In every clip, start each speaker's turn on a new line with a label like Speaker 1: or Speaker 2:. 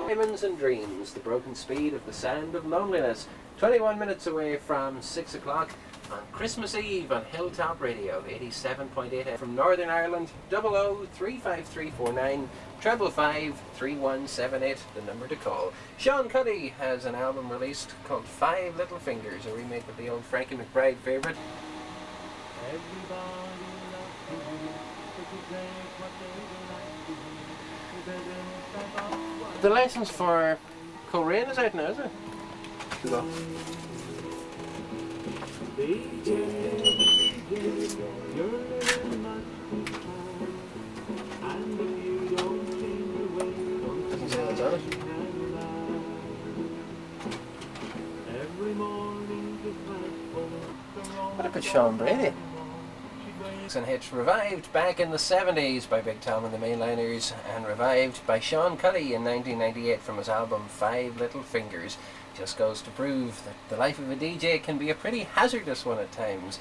Speaker 1: Diamonds and Dreams, the broken speed of the sound of loneliness. 21 minutes away from 6 o'clock on Christmas Eve on Hilltop Radio, 87.8 from Northern Ireland, 0035349555 3178, the number to call. Sean Cuddy has an album released called Five Little Fingers, a remake of the old Frankie McBride favourite. The license for Coleraine is out now, is it? No. Doesn't say what's on it. What about Sean Brady? And hits revived back in the 70s by Big Tom and the Mainliners, and revived by Sean Cuddy in 1998 from his album Five Little Fingers. Just goes to prove that the life of a DJ can be a pretty hazardous one at times.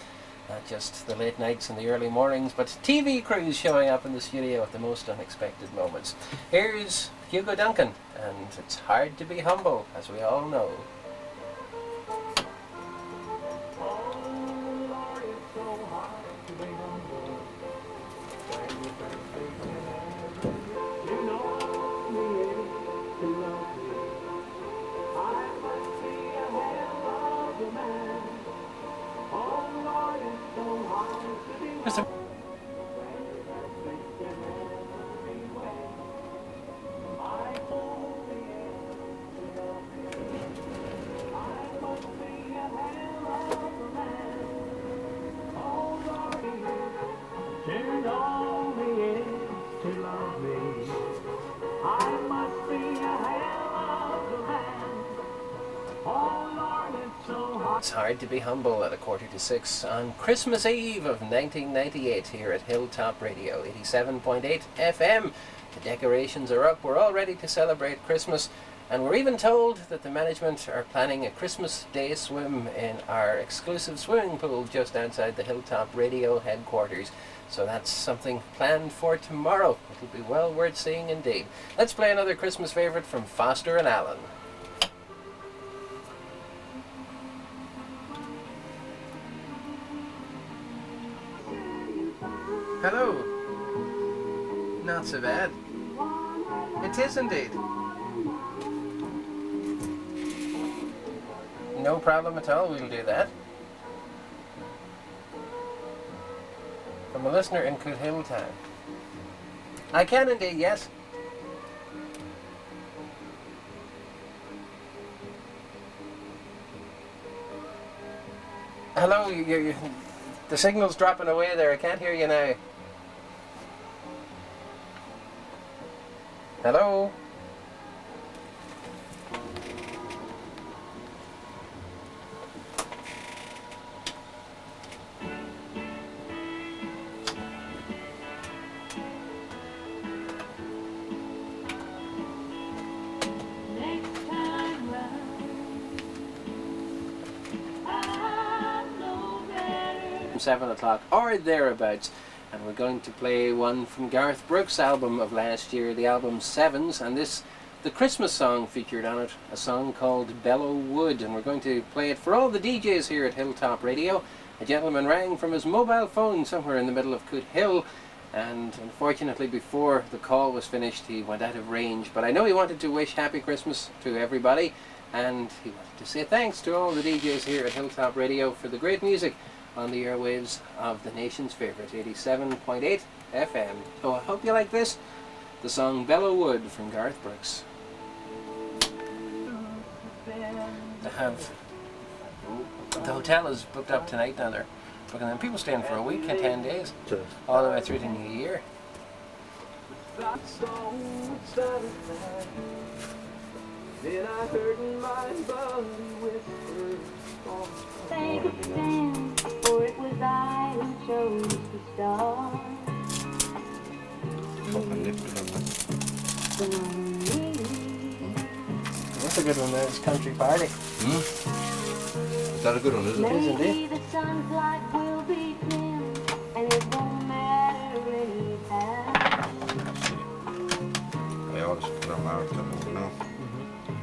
Speaker 1: Not just the late nights and the early mornings, but TV crews showing up in the studio at the most unexpected moments. Here's Hugo Duncan, and It's Hard to Be Humble, as we all know. It's Hard to Be Humble at 5:45 on Christmas Eve of 1998 here at Hilltop Radio, 87.8 FM. The decorations are up, we're all ready to celebrate Christmas, and we're even told that the management are planning a Christmas Day swim in our exclusive swimming pool just outside the Hilltop Radio headquarters. So that's something planned for tomorrow. It'll be well worth seeing indeed. Let's play another Christmas favourite from Foster and Allen. Hello. Not so bad. It is indeed. No problem at all, we'll do that. From a listener in Cootehill town. I can indeed, yes. Hello, the signal's dropping away there, I can't hear you now. Hello? From 7 o'clock or thereabouts. And we're going to play one from Garth Brooks' album of last year, the album Sevens, and the Christmas song featured on it, a song called Bellow Wood, and we're going to play it for all the DJs here at Hilltop Radio. A gentleman rang from his mobile phone somewhere in the middle of Cootehill, and unfortunately before the call was finished he went out of range, but I know he wanted to wish Happy Christmas to everybody, and he wanted to say thanks to all the DJs here at Hilltop Radio for the great music on the airwaves of the nation's favourite 87.8 FM. So I hope you like this, the song Bellow Wood from Garth Brooks. The hotel is booked up tonight now, they're booking them. People staying for a week and 10 days, all the way through to New Year. Then I heard my body whisper,
Speaker 2: say the same, for it was I who chose to start.
Speaker 1: That's a good one there, it's Country Party.
Speaker 3: Is that a good one, is it?
Speaker 1: It is indeed.
Speaker 2: Maybe the sun's light will be dim, and it won't matter anyhow.
Speaker 3: I always put on marathon, you know.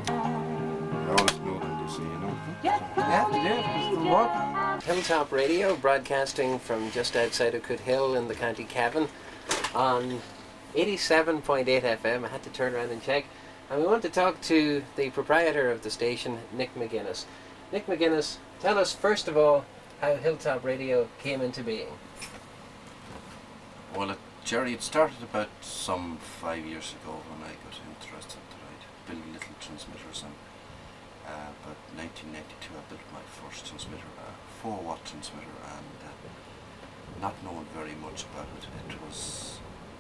Speaker 3: I always know them, you see, you know.
Speaker 1: You have to do it because it'll work. Hilltop Radio, broadcasting from just outside of Cootehill in the county Cavan on 87.8 FM. I had to turn around and check. And we want to talk to the proprietor of the station, Nick McGuinness. Nick McGuinness, tell us first of all how Hilltop Radio came into being.
Speaker 4: Well, Jerry, it started about some 5 years ago when I got interested that I'd build little transmitters, and about 1992 I built my first transmitter, a 4-watt transmitter, and not knowing very much about it,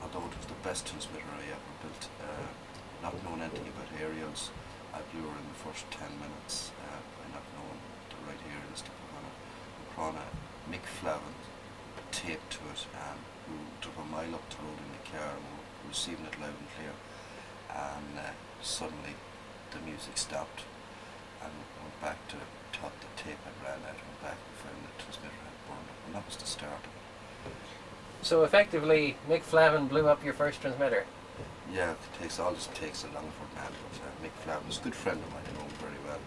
Speaker 4: although it was the best transmitter I ever built, not knowing anything about aerials, I blew her in the first 10 minutes by not knowing the right aerials to put on it. We put on a McFlavin tape to it, and we drove a mile up the road in the car and we were receiving it loud and clear, and suddenly the music stopped, and we went back to thought the tape had ran out, went back and found the transmitter had burned up, and that was the start of it.
Speaker 1: So effectively, Mick Flavin blew up your first transmitter.
Speaker 4: Yeah, all this takes a long for man, but Mick Flavin is a good friend of mine, I know him very well.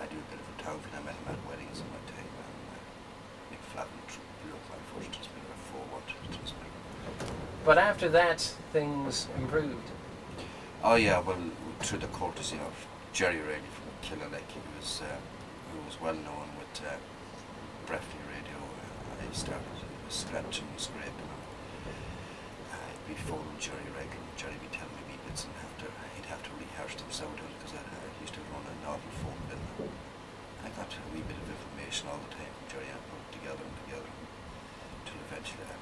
Speaker 4: I do a bit of photography, I met him at weddings in my time, and Mick Flavin blew up my first transmitter, a 4-watt transmitter.
Speaker 1: But after that, things improved.
Speaker 4: Oh yeah, well, through the courtesy of Jerry Rayleigh from Killalake, who was well known with Breffney Radio. I started scratching and scraping, and I'd be phoning Jerry Rayleigh, and Jerry would be telling me wee bits, and he'd have to rehearse them out because I used to run a novel phone bill. I got a wee bit of information all the time from Jerry, and put it together until eventually I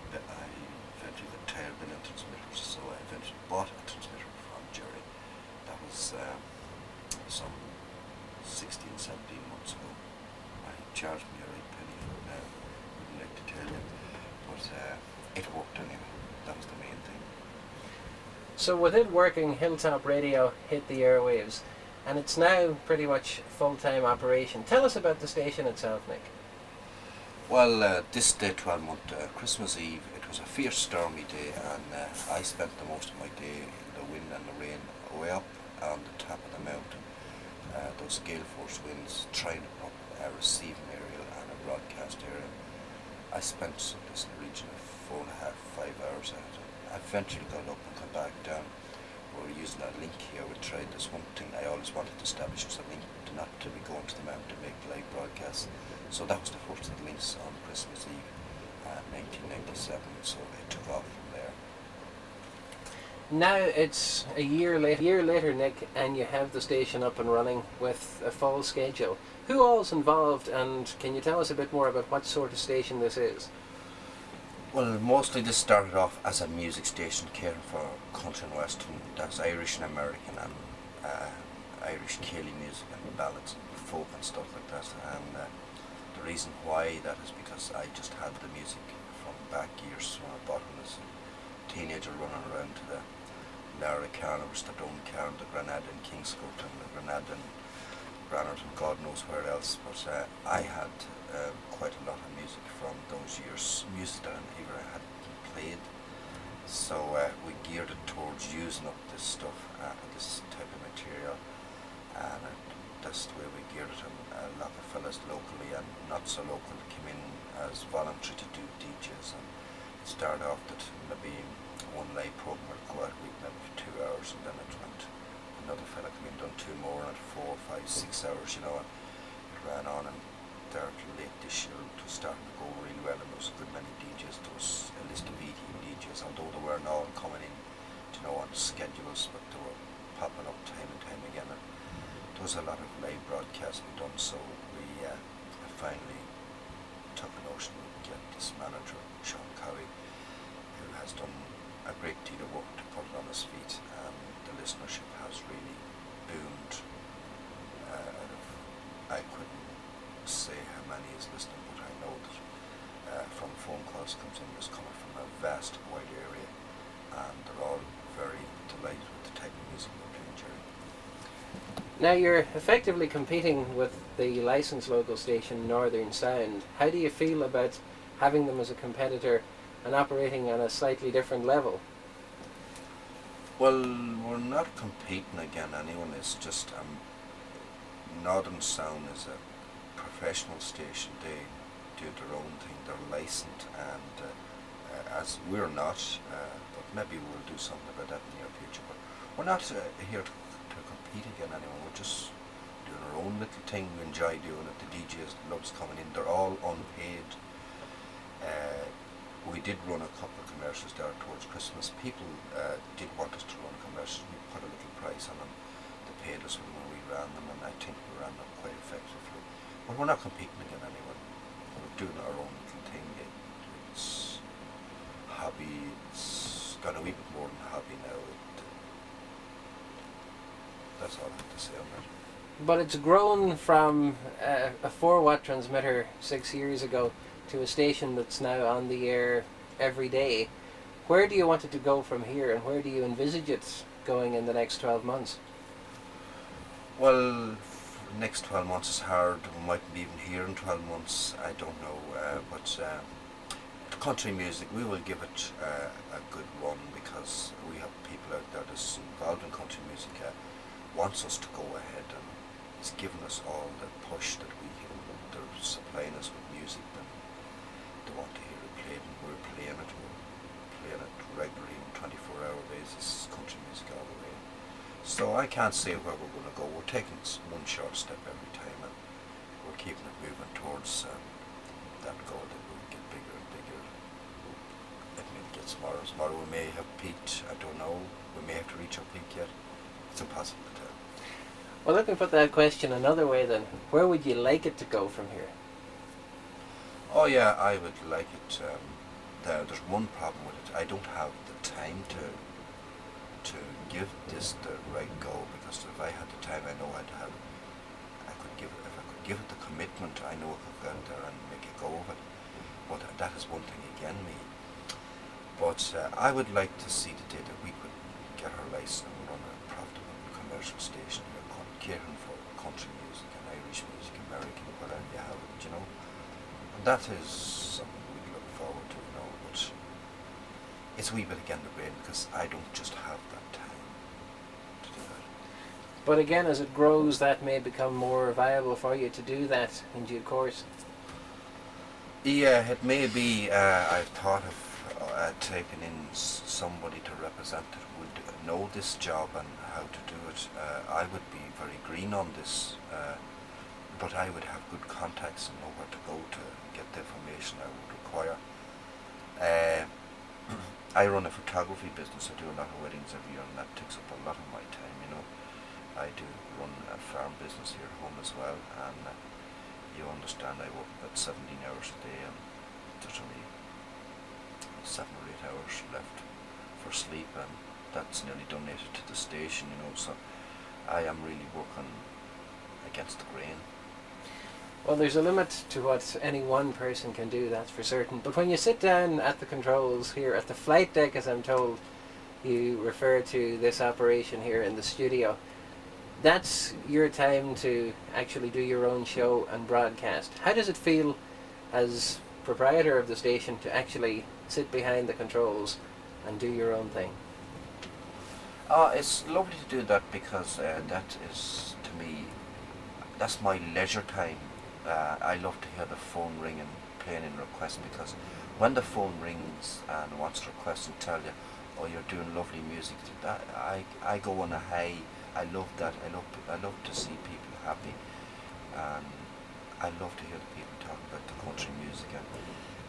Speaker 4: eventually got tired of building transmitters, so I eventually bought a transmitter from Jerry. That was some 16, 17 months ago. He charged me a right penny for it now. Wouldn't like to tell you, but it worked anyway. That was the main thing.
Speaker 1: So with it working, Hilltop Radio hit the airwaves, and it's now pretty much full-time operation. Tell us about the station itself, Nick.
Speaker 4: Well, this day, 12-month Christmas Eve, it was a fierce stormy day, and I spent the most of my day in the wind and the rain way up on the top of the mountain. Those gale force winds trying to put a receiving aerial and a broadcast area. I spent this region of 4.5, 5 hours at it. I eventually got up and come back down. We were using a link here. We tried this one thing I always wanted to establish, was a link to not to be going to the mountain to make live broadcasts. So that was the first of the links on Christmas Eve, 1997. So it took off from there.
Speaker 1: Now it's a year later, Nick, and you have the station up and running with a full schedule. Who all's involved, and can you tell us a bit more about what sort of station this is?
Speaker 4: Well, mostly this started off as a music station caring for country and western, that's Irish and American, and Irish Cayley music and ballads and folk and stuff like that. And the reason why that is because I just had the music from back years when I bought it as a teenager, running around to the Lara Carnivores, the Dome Carn, the Granada in Kingscote, and the Granada in Granard, and God knows where else. But I had quite a lot of music from those years, music that I never had played. So we geared it towards using up this stuff, this type of material, and that's the way we geared it. And a lot of fellas locally and not so local came in as voluntary to do DJs, and it started off that maybe one live program would go out a week, maybe for 2 hours, and then it went, another fella came in, done 2 more, and 4, 5, 6 hours, you know, and it ran on. And there late this year it was starting to go really well, and there was a good many DJs. There was a list of 18 DJs, although there weren't all coming in, you know, on schedules, but they were popping up time and time again, and there was a lot of live broadcasting done. So we finally took a notion to get this manager, Sean Cowie, who has done a great deal of work to put it on his feet, and the listenership has really boomed. I couldn't say how many is listening, but I know that from phone calls comes in, it's coming from a vast wide area, and they're all very delighted with the type of music we're playing, Jerry.
Speaker 1: Now you're effectively competing with the licensed local station Northern Sound. How do you feel about having them as a competitor and operating on a slightly different level?
Speaker 4: Well, we're not competing against anyone. It's just Northern Sound is a professional station. They do their own thing. They're licensed, and as we're not, but maybe we'll do something about that in the near future. But we're not here to compete against anyone. We're just doing our own little thing. We enjoy doing it. The DJs loves coming in. They're all unpaid. We did run a couple of commercials there towards Christmas. People did want us to run commercials. We put a little price on them. They paid us when we ran them, and I think we ran them quite effectively. But we're not competing against anyone. We're doing our own little thing. It's hobby. It's got a wee bit more than hobby now. That's all I have to say on that.
Speaker 1: But it's grown from a 4-watt transmitter 6 years ago to a station that's now on the air every day. Where do you want it to go from here, and where do you envisage it going in the next 12 months?
Speaker 4: Well, the next 12 months is hard. We mightn't be even here in 12 months. I don't know. But country music, we will give it a good run, because we have people out there that's involved in country music wants us to go ahead, and it's given us all the push that they're supplying us with music. They want to hear it played, and we're playing it regularly on 24-hour basis, country music all the way. So I can't say where we're going to go. We're taking one short step every time, and we're keeping it moving towards that goal that will get bigger and bigger. It may get smaller and smaller. We may have peaked, I don't know. We may have to reach our peak yet. It's impossible to tell.
Speaker 1: Well, let me put that question another way then. Where would you like it to go from here?
Speaker 4: Oh yeah, I would like it. There's one problem with it. I don't have the time to give this the right go, because if I had the time, I know I could give it. If I could give it the commitment, I know I could go out there and make a go of it. But that is one thing again me. But I would like to see the day that we could get our license and run a profitable commercial station here, caring for country music and Irish music, American, whatever you have it, you know. And that is something we look forward to, you know. But it's a wee bit again the brain, because I don't just have that time to do that.
Speaker 1: But again, as it grows, that may become more viable for you to do that in due course.
Speaker 4: Yeah, it may be. I've thought of taking in somebody to represent that would know this job and how to do it. I would be very green on this, but I would have good contacts and know where to go to get the information I would require. I run a photography business. I do a lot of weddings every year, and that takes up a lot of my time, you know. I do run a farm business here at home as well, and you understand I work about 17 hours a day, and there's only 7 or 8 hours left for sleep, and that's nearly donated to the station, you know, so I am really working against the grain.
Speaker 1: Well, there's a limit to what any one person can do, that's for certain. But when you sit down at the controls here at the flight deck, as I'm told, you refer to this operation here in the studio, that's your time to actually do your own show and broadcast. How does it feel as proprietor of the station to actually sit behind the controls and do your own thing?
Speaker 4: It's lovely to do that, because that is, to me, that's my leisure time. I love to hear the phone ring and playing in requests, because when the phone rings and wants to request and tell you, oh, you're doing lovely music, that I go on a high. I love that. I love to see people happy, and I love to hear the people talking about the country music, and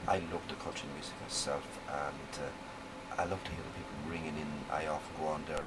Speaker 4: I love the country music myself, and I love to hear the people ringing in. I often go on there